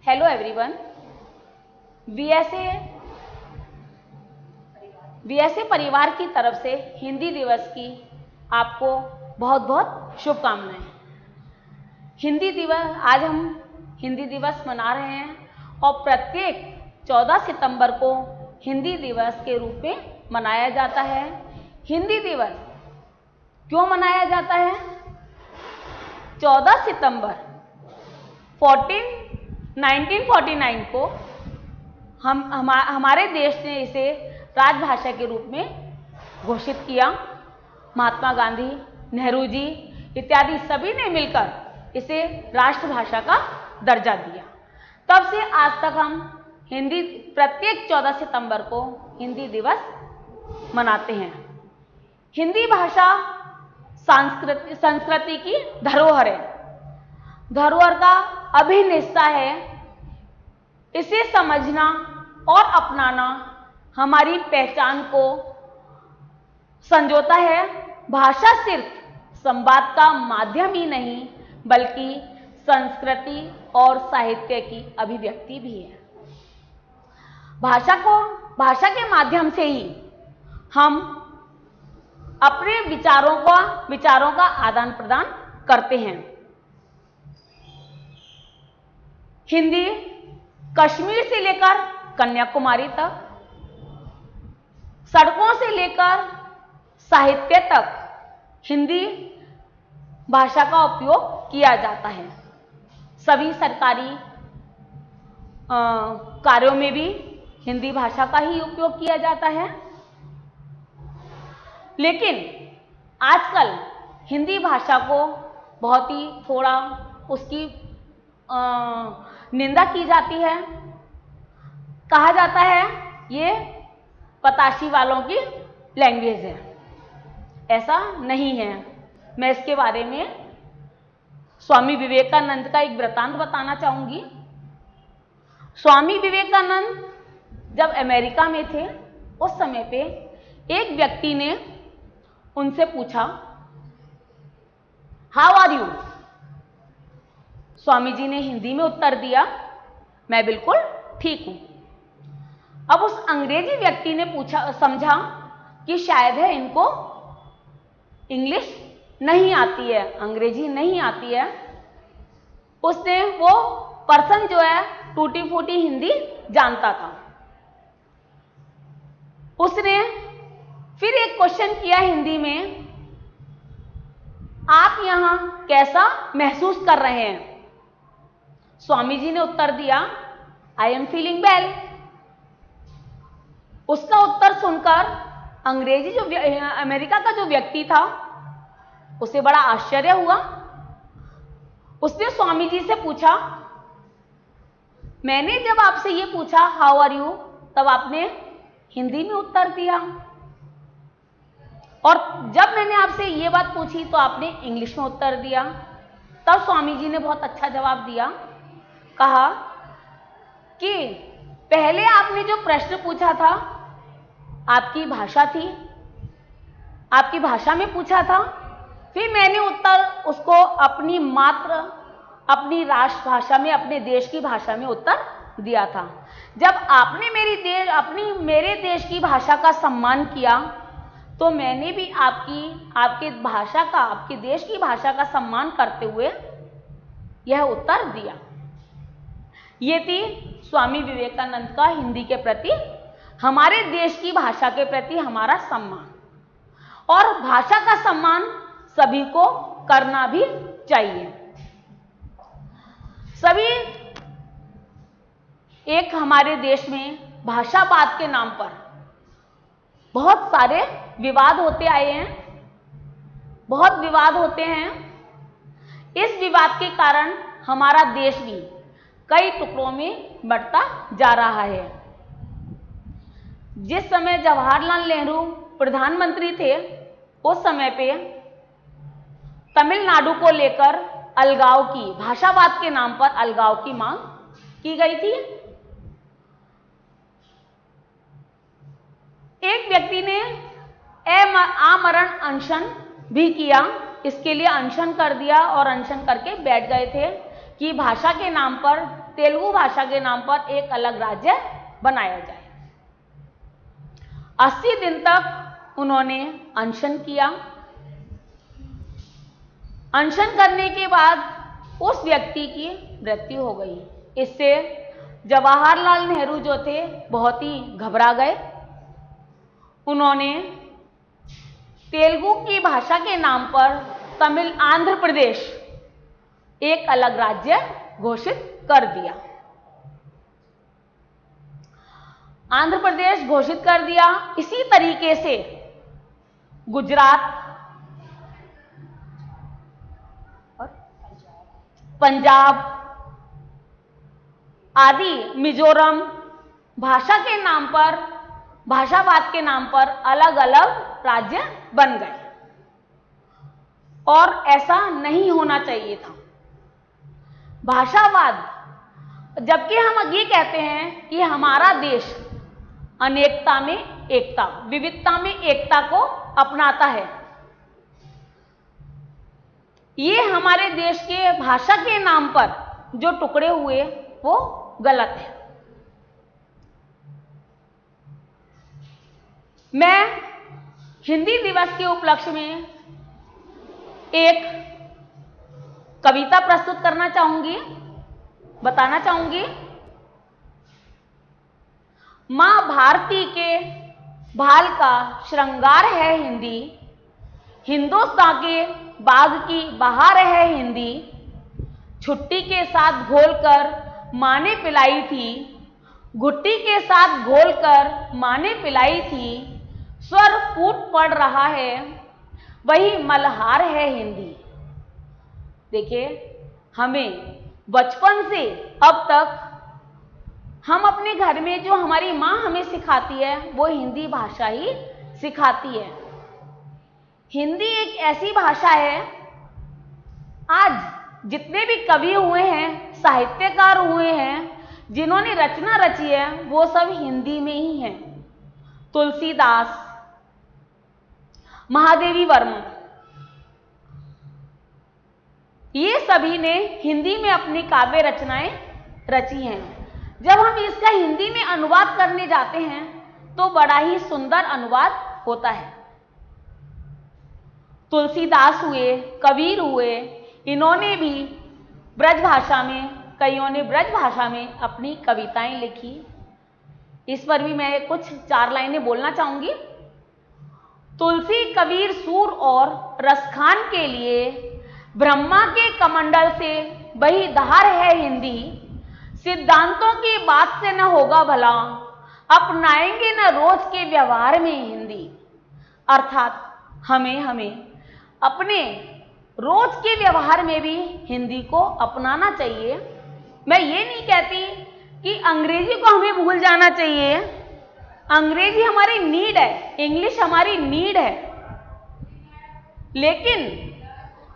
Hello everyone. VSA परिवार की तरफ से हिंदी दिवस की आपको बहुत बहुत शुभकामनाएं। हिंदी दिवस, आज हम हिंदी दिवस मना रहे हैं और प्रत्येक 14 सितंबर को हिंदी दिवस के रूप में मनाया जाता है। हिंदी दिवस क्यों मनाया जाता है? 14 सितंबर 1949 को हमारे देश ने इसे राजभाषा के रूप में घोषित किया। महात्मा गांधी, नेहरू जी इत्यादि सभी ने मिलकर इसे राष्ट्रभाषा का दर्जा दिया। तब से आज तक हम प्रत्येक 14 सितंबर को हिंदी दिवस मनाते हैं। हिंदी भाषा संस्कृति की धरोहर है, धरोहर का अभिन्न हिस्सा है। इसे समझना और अपनाना हमारी पहचान को संजोता है। भाषा सिर्फ संवाद का माध्यम ही नहीं बल्कि संस्कृति और साहित्य की अभिव्यक्ति भी है। भाषा के माध्यम से ही हम अपने विचारों का आदान प्रदान करते हैं। हिंदी कश्मीर से लेकर कन्याकुमारी तक, सड़कों से लेकर साहित्य तक हिंदी भाषा का उपयोग किया जाता है। सभी सरकारी कार्यों में भी हिंदी भाषा का ही उपयोग किया जाता है। लेकिन आजकल हिंदी भाषा को बहुत ही थोड़ा उसकी निंदा की जाती है। कहा जाता है ये पताशी वालों की लैंग्वेज है। ऐसा नहीं है। मैं इसके बारे में स्वामी विवेकानंद का एक वृत्तांत बताना चाहूंगी। स्वामी विवेकानंद जब अमेरिका में थे उस समय पे एक व्यक्ति ने उनसे पूछा, how are you? Swami ji ने हिंदी में उत्तर दिया, मैं बिल्कुल ठीक हूं। अब उस अंग्रेजी व्यक्ति ने समझा कि शायद है इनको इंग्लिश नहीं आती है, अंग्रेजी नहीं आती है। वो पर्सन जो है टूटी फूटी हिंदी जानता था। उसने फिर एक क्वेश्चन किया हिंदी में, आप यहां कैसा महसूस कर रहे हैं? स्वामी जी ने उत्तर दिया, आई एम फीलिंग वेल। उसका उत्तर सुनकर अमेरिका का जो व्यक्ति था उसे बड़ा आश्चर्य हुआ। उसने स्वामी जी से पूछा, मैंने जब आपसे ये पूछा हाउ आर यू, तब आपने हिंदी में उत्तर दिया, और जब मैंने आपसे ये बात पूछी तो आपने इंग्लिश में उत्तर दिया। तब स्वामी जी ने बहुत अच्छा जवाब दिया। कहा कि पहले आपने जो प्रश्न पूछा था आपकी भाषा थी, आपकी भाषा में पूछा था, फिर मैंने उत्तर उसको अपनी राष्ट्रभाषा में, अपने देश की भाषा में उत्तर दिया था। जब आपने मेरे देश की भाषा का सम्मान किया तो मैंने भी आपके देश की भाषा का सम्मान करते हुए यह उत्तर दिया। ये थी स्वामी विवेकानंद का हिंदी के प्रति, हमारे देश की भाषा के प्रति हमारा सम्मान। और भाषा का सम्मान सभी को करना भी चाहिए। एक हमारे देश में भाषावाद के नाम पर बहुत सारे विवाद होते आए हैं, बहुत विवाद होते हैं। इस विवाद के कारण हमारा देश भी कई टुकड़ों में बंटता जा रहा है। जिस समय जवाहरलाल नेहरू प्रधानमंत्री थे उस समय पे तमिलनाडु को लेकर भाषावाद के नाम पर अलगाव की मांग की गई थी। एक व्यक्ति ने आमरण अनशन भी किया, इसके लिए अनशन कर दिया और अनशन करके बैठ गए थे। कि भाषा के नाम पर, तेलुगु भाषा के नाम पर एक अलग राज्य बनाया जाए। 80 दिन तक उन्होंने अनशन किया। अनशन करने के बाद उस व्यक्ति की मृत्यु हो गई। इससे जवाहरलाल नेहरू जो थे बहुत ही घबरा गए। उन्होंने तेलुगु की भाषा के नाम पर तमिल आंध्र प्रदेश एक अलग राज्य घोषित कर दिया। आंध्र प्रदेश घोषित कर दिया। इसी तरीके से गुजरात, पंजाब आदि, मिजोरम भाषा के नाम पर, भाषावाद के नाम पर अलग अलग राज्य बन गए और ऐसा नहीं होना चाहिए था। भाषावाद, जबकि हम ये कहते हैं कि हमारा देश अनेकता में एकता, विविधता में एकता को अपनाता है, ये हमारे देश के भाषा के नाम पर जो टुकड़े हुए वो गलत है। मैं हिंदी दिवस के उपलक्ष्य में एक कविता प्रस्तुत करना चाहूंगी, बताना चाहूंगी। मां भारती के भाल का श्रृंगार है हिंदी, हिंदुस्तान के बाग की बहार है हिंदी, छुट्टी के साथ घोलकर मां ने पिलाई थी, घुट्टी के साथ घोलकर मां ने पिलाई थी, स्वर फूट पड़ रहा है वही मल्हार है हिंदी। देखिए, हमें बचपन से अब तक हम अपने घर में जो हमारी मां हमें सिखाती है वो हिंदी भाषा ही सिखाती है। हिंदी एक ऐसी भाषा है, आज जितने भी कवि हुए हैं, साहित्यकार हुए हैं, जिन्होंने रचना रची है वो सब हिंदी में ही हैं। तुलसीदास, महादेवी वर्मा, ये सभी ने हिंदी में अपनी काव्य रचनाएं रची हैं। जब हम इसका हिंदी में अनुवाद करने जाते हैं तो बड़ा ही सुंदर अनुवाद होता है। तुलसीदास हुए, कबीर हुए, इन्होंने भी ब्रज भाषा में, कईयों ने ब्रज भाषा में अपनी कविताएं लिखी। इस पर भी मैं कुछ 4 लाइनें बोलना चाहूंगी। तुलसी कबीर सूर और रसखान के लिए ब्रह्मा के कमंडल से वही धार है हिंदी, सिद्धांतों की बात से न होगा भला, अपनाएंगे न रोज के व्यवहार में हिंदी। अर्थात हमें अपने रोज के व्यवहार में भी हिंदी को अपनाना चाहिए। मैं ये नहीं कहती कि अंग्रेजी को हमें भूल जाना चाहिए। अंग्रेजी हमारी नीड है, इंग्लिश हमारी नीड है, लेकिन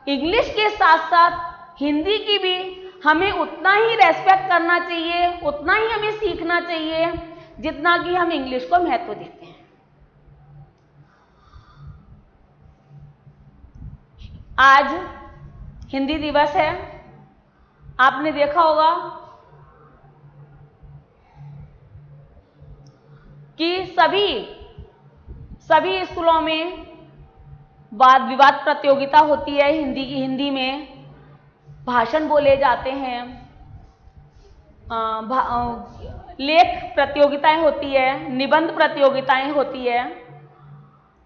इंग्लिश के साथ साथ हिंदी की भी हमें उतना ही रेस्पेक्ट करना चाहिए, उतना ही हमें सीखना चाहिए जितना कि हम इंग्लिश को महत्व देते हैं। आज हिंदी दिवस है। आपने देखा होगा कि सभी स्कूलों में वाद विवाद प्रतियोगिता होती है। हिंदी में भाषण बोले जाते हैं, लेख प्रतियोगिताएं होती है, निबंध प्रतियोगिताएं होती है।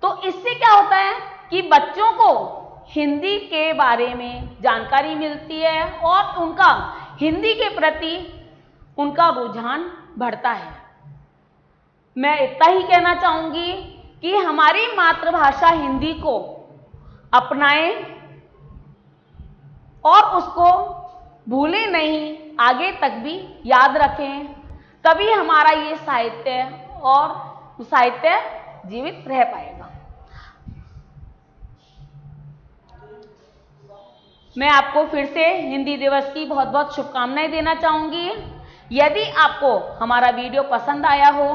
तो इससे क्या होता है कि बच्चों को हिंदी के बारे में जानकारी मिलती है और उनका हिंदी के प्रति उनका रुझान बढ़ता है। मैं इतना ही कहना चाहूंगी कि हमारी मातृभाषा हिंदी को अपनाएं और उसको भूलें नहीं, आगे तक भी याद रखें, तभी हमारा ये साहित्य जीवित रह पाएगा। मैं आपको फिर से हिंदी दिवस की बहुत बहुत शुभकामनाएं देना चाहूंगी। यदि आपको हमारा वीडियो पसंद आया हो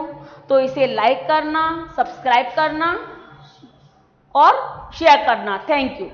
तो इसे लाइक करना, सब्सक्राइब करना और शेयर करना। Thank you.